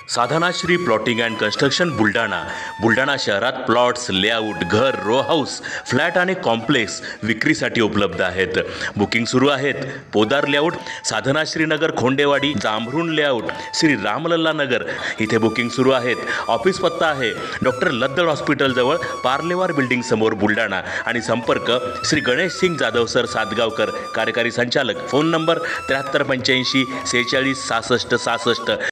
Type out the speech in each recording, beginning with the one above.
Sadhanashri plotting and construction Buldhana शहरात plots, layout, घर, row house, flat आणि कॉम्प्लेक्स विक्रीसाठी उपलब्ध आहेत. बुकिंग सुरू आहेत. पोदार लेआउट, साधनाश्री नगर, खोंडेवाडी, जांभरुण लेआउट, श्री रामलल्ला नगर इथे बुकिंग सुरू आहेत. ऑफिस पत्ता आहे डॉक्टर लद्दड हॉस्पिटल जवळ, पार्लेवार बिल्डिंग समोर, बुलढाणा. आणि संपर्क श्री गणेश सिंग जाधव सर सातगावकर, कार्यकारी संचालक. Phone number 7385 46 66 66.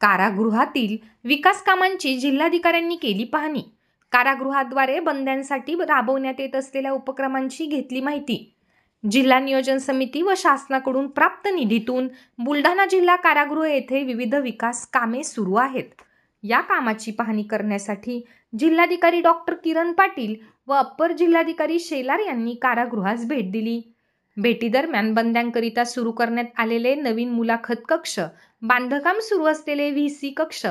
कारागृहातील विकास कामांची जिल्हाधिकाऱ्यांनी केली पाहणी. कारागृहाद्वारे बंद्यांसाठी राबवण्यात येत असलेल्या उपक्रमांची घेतली माहिती. जिल्हा नियोजन समिती व शासनाकडून प्राप्त निधीतून बुलढाणा जिल्हा कारागृह येथे विविध विकास कामे सुरू आहेत. या कामाची पाहणी करण्यासाठी जिल्हाधिकारी डॉक्टर किरण पाटील व अप्पर जिल्हाधिकारी शेलार यांनी कारागृहास भेट दिली. भेटीदरम्यान बंद्यांकरिता सुरू करण्यात आलेले नवीन मुलाखत कक्ष, बांधकाम सुरू असलेले व्हीसी कक्ष,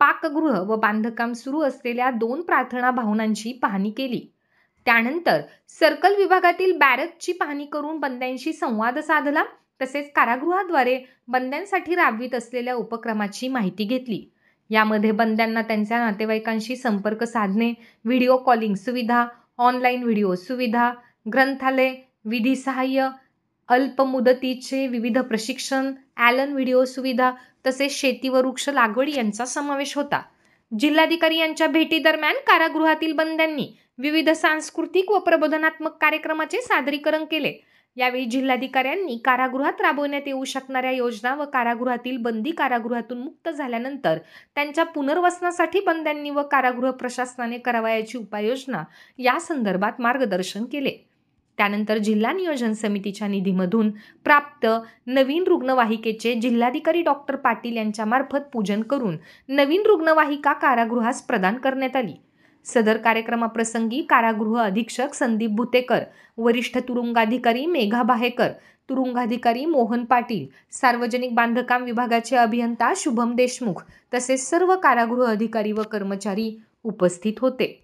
पाकगृह व बांधकाम सुरू असलेल्या 2 प्रार्थना भवनांची पाहणी केली. त्यानंतर सर्कल विभागातील बॅरकची पाहणी करून बंद्यांशी संवाद साधला. तसेच कारागृहाद्वारे बंद्यांसाठी राबवित असलेल्या उपक्रमाची माहिती घेतली. यामध्ये बंद्यांना त्यांच्या नातेवाईकांशी संपर्क साधणे, व्हिडिओ कॉलिंग सुविधा, ऑनलाईन व्हिडिओ सुविधा, ग्रंथालय, विधी सहाय्य, अल्प मुदतीचे विविध प्रशिक्षण, ॲलन व्हिडिओ सुविधा तसेच शेती व वृक्ष लागवड यांचा समावेश होता. जिल्हाधिकारी यांच्या भेटीदरम्यान कारागृहातील बंद्यांनी विविध सांस्कृतिक व प्रबोधनात्मक कार्यक्रमाचे सादरीकरण केले. यावेळी जिल्हाधिकाऱ्यांनी कारागृहात राबवण्यात येऊ शकणाऱ्या योजना व कारागृहातील बंदी कारागृहातून मुक्त झाल्यानंतर त्यांच्या पुनर्वसनासाठी बंद्यांनी व कारागृह प्रशासनाने करावयाची उपाययोजना या संदर्भात मार्गदर्शन केले. त्यानंतर जिल्हा नियोजन समितीच्या निधीमधून प्राप्त नवीन रुग्णवाहिकेचे जिल्हाधिकारी डॉक्टर पाटील यांच्यामार्फत पूजन करून नवीन रुग्णवाहिका कारागृहास प्रदान करण्यात आली. सदर कार्यक्रमाप्रसंगी कारागृह अधीक्षक संदीप भुतेकर, वरिष्ठ तुरुंगाधिकारी मेघा बाहेकर, तुरुंगाधिकारी मोहन पाटील, सार्वजनिक बांधकाम विभागाचे अभियंता शुभम देशमुख तसेच सर्व कारागृह अधिकारी व कर्मचारी उपस्थित होते.